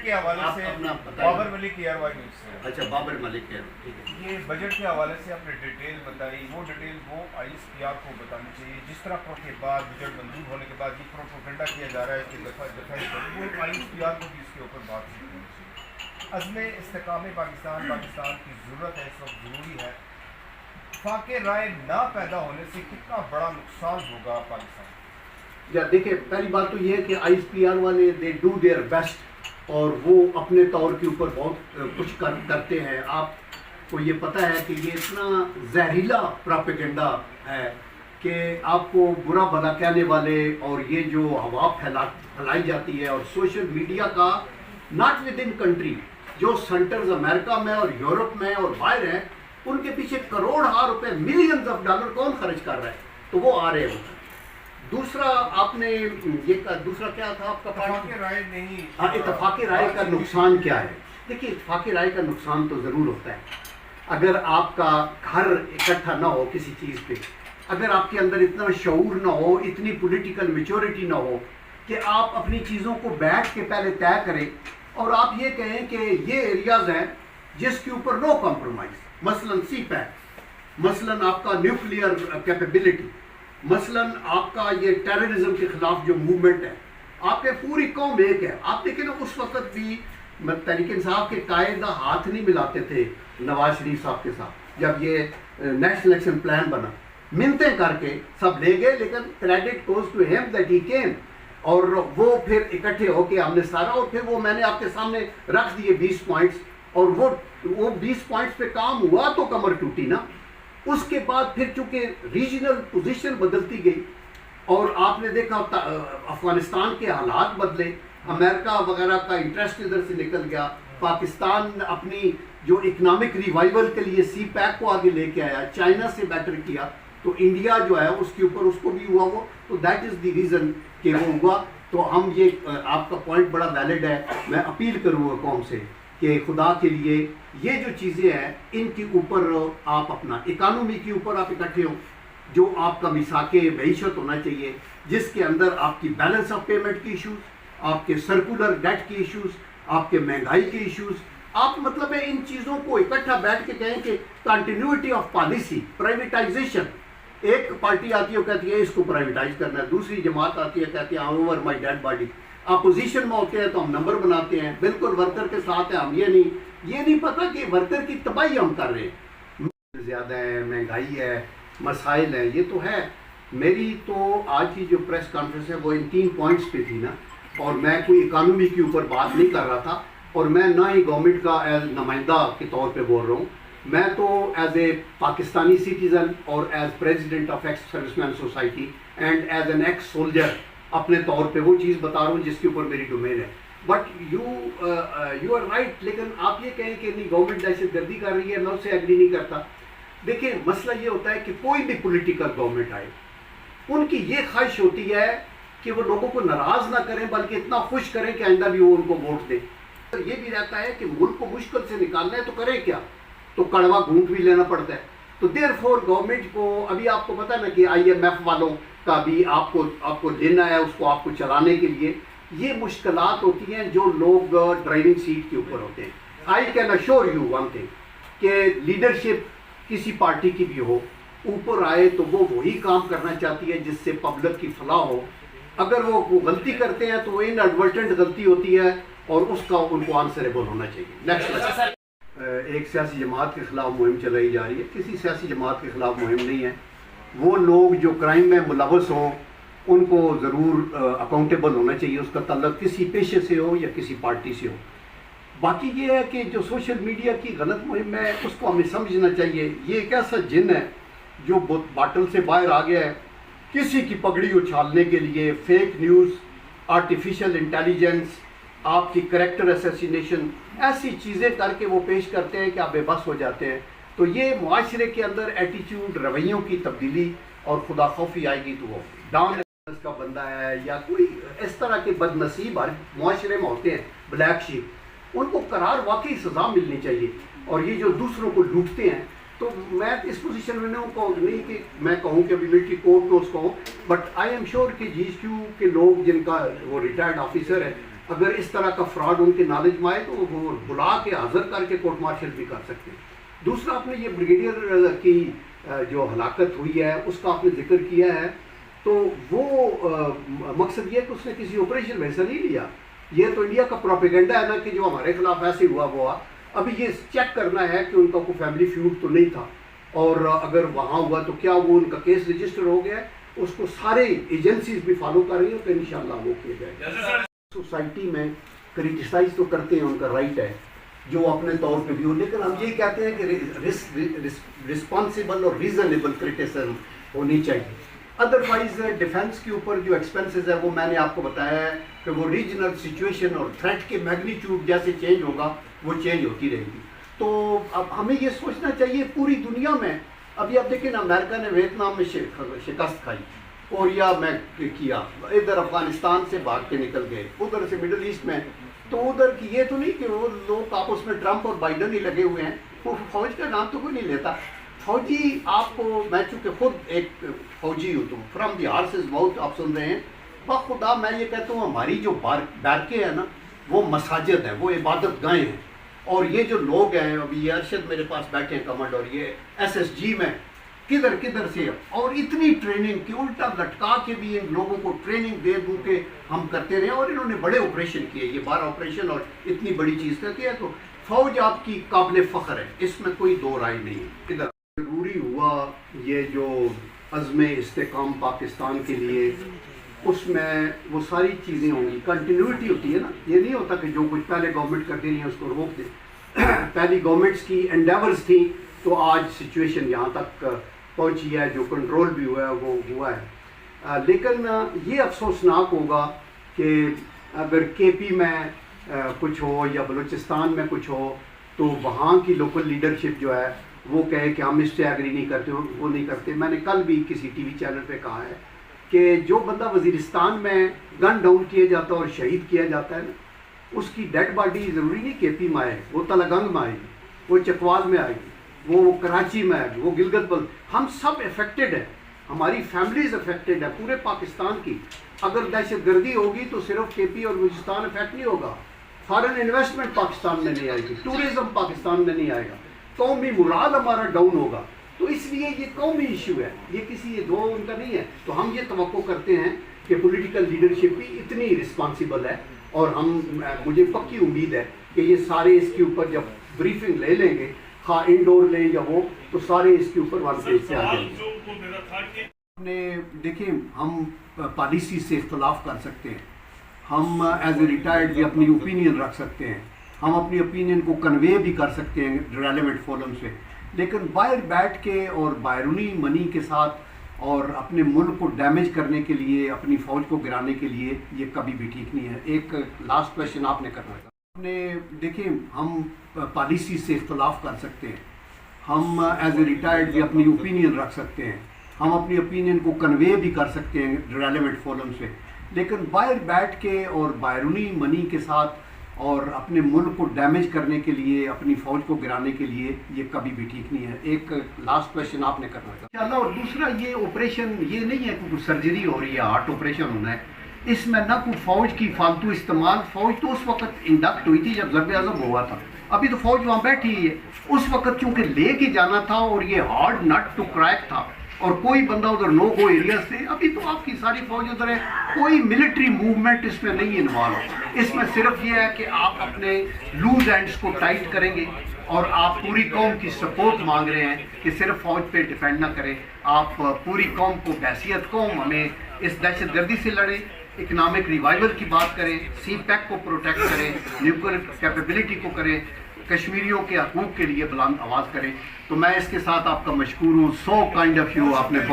کے حوالے سے بابر ملک ایئر وائی نیوز سے. اچھا بابر ملک ہے. یہ بجٹ کے حوالے سے آپ نے ڈیٹیل بتائی, وہ ڈیٹیل وہ آئی ایس پی آر کو بتانی چاہیے. جس طرح کے بعد بجٹ منظور ہونے کے بعد یہ پروپیگنڈا کیا جا رہا ہے کہ دفاعی وہ آئی ایس پی آر کو بھی اس کے اوپر بات چیت کرنی چاہیے. عزم استحکام پاکستان کی ضرورت ہے, اس وقت ضروری ہے. فاقے رائے نہ پیدا ہونے سے کتنا بڑا نقصان ہوگا پاکستان. دیکھیں پہلی بات تو یہ ہے کہ آئی ایس پی آر والے دے ڈو دیئر بیسٹ اور وہ اپنے طور کے اوپر بہت کچھ کرتے ہیں. آپ کو یہ پتہ ہے کہ یہ اتنا زہریلا پراپیگنڈا ہے کہ آپ کو برا بھلا کہنے والے اور یہ جو ہوا پھیلائی جاتی ہے, اور سوشل میڈیا کا ناٹ ود ان کنٹری, جو سینٹرز امریکہ میں اور یورپ میں اور باہر ہیں, ان کے پیچھے کروڑ روپے ملینز آف ڈالر کون خرچ کر رہا ہے, تو وہ آ رہے ہیں. دوسرا آپ نے یہ دوسرا کیا تھا آپ کا اتفاق رائے نہیں, اتفاق رائے کا نقصان کیا ہے. دیکھیے اتفاق رائے کا نقصان تو ضرور ہوتا ہے. اگر آپ کا گھر اکٹھا نہ ہو کسی چیز پہ, اگر آپ کے اندر اتنا شعور نہ ہو, اتنی پولیٹیکل میچورٹی نہ ہو کہ آپ اپنی چیزوں کو بیٹھ کے پہلے طے کریں اور آپ یہ کہیں کہ یہ ایریاز ہیں جس کے اوپر نو کمپرومائز, مثلا سی پیک, مثلا آپ کا نیوکلیئر کیپیبلٹی, مثلا آپ کا یہ ٹیررزم کے خلاف جو موومنٹ ہے, آپ کے پوری قوم ایک ہے. آپ دیکھیں نا اس وقت بھی تحریک انصاف کے قائد ہاتھ نہیں ملاتے تھے نواز شریف صاحب کے ساتھ. جب یہ نیشنل ایکشن پلان بنا, منتیں کر کے سب لے گئے, لیکن credit goes to him that he came, اور وہ پھر اکٹھے ہو کے ہم نے سارا, اور پھر وہ میں نے آپ کے سامنے رکھ دیے 20 پوائنٹس, اور وہ 20 پوائنٹس پہ کام ہوا تو کمر ٹوٹی نا. اس کے بعد پھر چونکہ ریجنل پوزیشن بدلتی گئی اور آپ نے دیکھا افغانستان کے حالات بدلے, امریکہ وغیرہ کا انٹرسٹ ادھر سے نکل گیا, پاکستان اپنی جو اکنامک ریوائیول کے لیے سی پیک کو آگے لے کے آیا, چائنا سے بیٹر کیا, تو انڈیا جو ہے اس کے اوپر اس کو بھی ہوا وہ, تو دیٹ از دی ریزن کہ وہ ہوا. تو ہم یہ آپ کا پوائنٹ بڑا ویلڈ ہے. میں اپیل کروں گا قوم سے کہ خدا کے لیے یہ جو چیزیں ہیں ان کے اوپر آپ اپنا اکانومی کے اوپر آپ اکٹھے ہوں, جو آپ کا میثاق معیشت ہونا چاہیے جس کے اندر آپ کی بیلنس آف پیمنٹ کی ایشوز, آپ کے سرکولر ڈیٹ کی ایشوز, آپ کے مہنگائی کے ایشوز, آپ مطلب ہے ان چیزوں کو اکٹھا بیٹھ کے کہیں کہ کنٹینیوٹی آف پالیسی, پرائیویٹائزیشن. ایک پارٹی آتی ہے کہتی ہے اس کو پرائیویٹائز کرنا ہے, دوسری جماعت آتی ہے کہتی ہے over my dad body. Opposition میں ہوتے ہیں تو ہم نمبر بناتے ہیں, بالکل ورکر کے ساتھ ہیں ہم. یہ نہیں پتہ کہ ورکر کی تباہی ہم کر رہے ہیں. زیادہ ہے, مہنگائی ہے, مسائل ہیں, یہ تو ہے. میری تو آج کی جو پریس کانفرنس ہے وہ ان 3 پوائنٹس پہ تھی نا, اور میں کوئی اکانومی کے اوپر بات نہیں کر رہا تھا, اور میں نہ ہی گورنمنٹ کا ایز نمائندہ کے طور پہ بول رہا ہوں. میں تو ایز اے پاکستانی سٹیزن اور as president of ex service men society and as an ex soldier اپنے طور پہ وہ چیز بتا رہا ہوں جس کے اوپر میری ڈومین ہے. بٹ یو آر رائٹ, لیکن آپ یہ کہیں کہ نہیں گورنمنٹ دہشت گردی کر رہی ہے, میں اس سے ایگری نہیں کرتا. دیکھیں مسئلہ یہ ہوتا ہے کہ کوئی بھی پولیٹیکل گورنمنٹ آئے, ان کی یہ خواہش ہوتی ہے کہ وہ لوگوں کو ناراض نہ کریں بلکہ اتنا خوش کریں کہ آئندہ بھی وہ ان کو ووٹ دیں. یہ بھی رہتا ہے کہ ملک کو مشکل سے نکالنا ہے تو کریں کیا, تو کڑوا گھونٹ بھی لینا پڑتا ہے. تو دیر فور گورنمنٹ کو ابھی آپ کو پتہ نا کہ IMF والوں کا بھی آپ کو لینا ہے, اس کو آپ کو چلانے کے لیے یہ مشکلات ہوتی ہیں جو لوگ ڈرائیونگ سیٹ کے اوپر ہوتے ہیں. I can assure you one thing کہ لیڈرشپ کسی پارٹی کی بھی ہو, اوپر آئے تو وہ وہی کام کرنا چاہتی ہے جس سے پبلک کی فلاح ہو. اگر وہ غلطی کرتے ہیں تو وہ ان ایڈورٹنٹ غلطی ہوتی ہے اور اس کا ان کو آنسریبل ہونا چاہیے. نیکسٹ. ایک سیاسی جماعت کے خلاف مہم چلائی جا رہی ہے. کسی سیاسی جماعت کے خلاف مہم نہیں ہے. وہ لوگ جو کرائم میں ملوث ہوں ان کو ضرور اکاؤنٹیبل ہونا چاہیے, اس کا تعلق کسی پیشے سے ہو یا کسی پارٹی سے ہو. باقی یہ ہے کہ جو سوشل میڈیا کی غلط مہم ہے اس کو ہمیں سمجھنا چاہیے. یہ ایک ایسا جن ہے جو باٹل سے باہر آ گیا ہے, کسی کی پگڑی اچھالنے کے لیے فیک نیوز, آرٹیفیشل انٹیلیجنس, آپ کی کریکٹر اسیسینیشن, ایسی چیزیں کر کے وہ پیش کرتے ہیں کہ آپ بے بس ہو جاتے ہیں. تو یہ معاشرے کے اندر ایٹیچیوڈ, رویوں کی تبدیلی اور خدا خوفی آئے گی تو وہ ڈاؤن کا بندہ ہے یا کوئی اس طرح کے بد نصیب ہر معاشرے میں ہوتے ہیں, بلیک شیپ, ان کو قرار واقعی سزا ملنی چاہیے. اور یہ جو دوسروں کو لوٹتے ہیں, تو میں اس پوزیشن میں نہیں کہ میں کہوں کہ ابھی ملٹری کورٹ کو اس کو, بٹ آئی ایم شیور کہ GSQ کے لوگ جن کا وہ ریٹائرڈ آفیسر ہے اگر اس طرح کا فراڈ ان کے نالج میں آئے تو وہ بلا کے حاضر کر کے کورٹ مارشل بھی کر سکتے ہیں. دوسرا آپ نے یہ بریگیڈیئر کی جو ہلاکت ہوئی ہے اس کا آپ نے ذکر کیا ہے, تو وہ مقصد یہ ہے کہ اس نے کسی آپریشن میں حصہ نہیں لیا. یہ تو انڈیا کا پروپیگنڈا ہے نا کہ جو ہمارے خلاف ایسے ہوا ہوا. ابھی یہ چیک کرنا ہے کہ ان کا کوئی فیملی فیوڈ تو نہیں تھا, اور اگر وہاں ہوا تو کیا وہ ان کا کیس رجسٹر ہو گیا ہے. اس کو سارے ایجنسیز بھی فالو کر رہی ہیں تو انشاءاللہ وہ کیا جائے گا. سوسائٹی میں کریٹیسائز تو کرتے ہیں, ان کا رائٹ ہے جو اپنے طور پہ بھی ہو, لیکن ہم یہ کہتے ہیں کہ رسپانسیبل اور ریزنیبل کریٹیسزم ہونی چاہیے. ادروائز ڈیفینس کے اوپر جو ایکسپینسز ہے وہ میں نے آپ کو بتایا ہے کہ وہ ریجنل سچویشن اور تھریٹ کے میگنیٹیوڈ جیسے چینج ہوگا وہ چینج ہوتی رہے گی. تو اب ہمیں یہ سوچنا چاہیے پوری دنیا میں. ابھی آپ دیکھیں نا, امریکہ نے ویتنام میں شکست کھائی, کوریا میں کیا, ادھر افغانستان سے بھاگ کے نکل گئے, ادھر سے مڈل ایسٹ میں. تو ادھر کی یہ تو نہیں کہ وہ لوگ آپس میں ٹرمپ اور بائیڈن ہی لگے ہوئے ہیں, وہ فوج کا نام تو کوئی نہیں لیتا. فوجی آپ کو, میں چونکہ خود ایک فوجی ہوں تو فرام دی ہارسز ماؤتھ آپ سن رہے ہیں, بخدا میں یہ کہتا ہوں ہماری جو بیرکیں ہیں نا وہ مساجد ہیں, وہ عبادت گاہیں ہیں. اور یہ جو لوگ ہیں, ابھی یہ ارشد میرے پاس بیٹھے ہیں کمانڈ, اور یہ SSG میں کدھر کدھر سے, اور اتنی ٹریننگ کہ الٹا لٹکا کے بھی ان لوگوں کو ٹریننگ دے دوں کہ ہم کرتے رہے. اور انہوں نے بڑے آپریشن کیے, یہ 12 آپریشن اور اتنی بڑی چیز کرتی ہے. تو فوج آپ کی قابل فخر ہے, اس میں کوئی دو رائے نہیں ہے. ادھر ضروری ہوا یہ جو عزم استحکام پاکستان کے لیے, اس میں وہ ساری چیزیں ہوں گی, کنٹینیوٹی ہوتی ہے نا. یہ نہیں ہوتا کہ جو کچھ پہلے گورنمنٹ کرتی رہی ہے اس کو روک دیں. پہلی گورنمنٹس کی انڈیورز تھیں تو آج سچویشن یہاں تک پہنچی ہے, جو کنٹرول بھی ہوا ہے وہ ہوا ہے. لیکن یہ افسوسناک ہوگا کہ اگر KP میں کچھ ہو یا بلوچستان میں کچھ ہو تو وہاں کی لوکل لیڈرشپ جو ہے وہ کہے کہ ہم اس سے ایگری نہیں کرتے, وہ نہیں کرتے. میں نے کل بھی کسی ٹی وی چینل پہ کہا ہے کہ جو بندہ وزیرستان میں گن ڈاؤن کیا جاتا ہے اور شہید کیا جاتا ہے نا, اس کی ڈیڈ باڈی ضروری نہیں KP میں آئے, وہ تلگنگ میں آئے گی, وہ چکوال میں آئے گی, وہ کراچی میں آئے گی, وہ گلگت بل. ہم سب افیکٹڈ ہیں, ہماری فیملیز افیکٹڈ ہے پورے پاکستان کی. اگر دہشت گردی ہوگی تو صرف KP اور بلوچستان افیکٹ نہیں ہوگا, فارن انویسٹمنٹ پاکستان میں نہیں آئے گی, ٹورزم پاکستان میں نہیں آئے گا, قومی مراد ہمارا ڈاؤن ہوگا. تو اس لیے یہ قومی ایشو ہے, یہ کسی دو ان کا نہیں ہے. تو ہم یہ توقع کرتے ہیں کہ پولیٹیکل لیڈرشپ بھی اتنی رسپانسیبل ہے, اور مجھے پکی امید ہے کہ یہ سارے اس کے اوپر جب بریفنگ لے لیں گے, خواہ انڈور لیں یا وہ, تو سارے اس کے اوپر ون پیج سے آ جائیں گے. دیکھیں ہم پالیسی سے اختلاف کر سکتے ہیں, ہم ایز اے ریٹائرڈ بھی اپنی اوپینین رکھ سکتے ہیں, ہم اپنی اوپینین کو کنوے بھی کر سکتے ہیں ریلیونٹ فورم سے, لیکن باہر بیٹھ کے اور بیرونی منی کے ساتھ اور اپنے ملک کو ڈیمیج کرنے کے لیے, اپنی فوج کو گرانے کے لیے, یہ کبھی بھی ٹھیک نہیں ہے. ایک لاسٹ کویشچن آپ نے کرنا تھا. دیکھیں ہم پالیسی سے اختلاف کر سکتے ہیں, ہم ایز اے ریٹائرڈ بھی اپنی اوپینین رکھ سکتے ہیں, ہم اپنی اوپینین کو کنوے بھی کر سکتے ہیں ریلیونٹ فورم سے, لیکن باہر بیٹھ کے اور بیرونی منی کے ساتھ اور اپنے ملک کو ڈیمیج کرنے کے لیے, اپنی فوج کو گرانے کے لیے, یہ کبھی بھی ٹھیک نہیں ہے. ایک لاسٹ کویشچن آپ نے کرنا تھا انشاءاللہ. اور دوسرا یہ آپریشن یہ نہیں ہے کہ کوئی سرجری ہو رہی ہے, ہارٹ آپریشن ہونا ہے, اس میں نہ کوئی فوج کی فالتو استعمال. فوج تو اس وقت انڈکٹ ہوئی تھی جب ضرب اعظم ہوا تھا, ابھی تو فوج وہاں بیٹھی ہی ہے. اس وقت چونکہ لے کے جانا تھا اور یہ ہارڈ نٹ ٹو کریک تھا, اور کوئی بندہ ادھر نو گو ایریا سے, ابھی تو آپ کی ساری فوج ادھر ہے, کوئی ملٹری موومنٹ اس میں نہیں انوالو. اس میں صرف یہ ہے کہ آپ اپنے لوز اینڈس کو ٹائٹ کریں گے, اور آپ پوری قوم کی سپورٹ مانگ رہے ہیں کہ صرف فوج پہ ڈیپینڈ نہ کریں, آپ پوری قوم کو بحیثیت قوم ہمیں اس دہشت گردی سے لڑیں, اکنامک ریوائول کی بات کریں, سی پیک کو پروٹیکٹ کریں, نیوکلیر کیپیبلٹی کو کریں, کشمیریوں کے حقوق کے لیے بلند آواز کریں. تو میں اس کے ساتھ آپ کا مشکور ہوں. سو کائنڈ آف یو, آپ نے بہت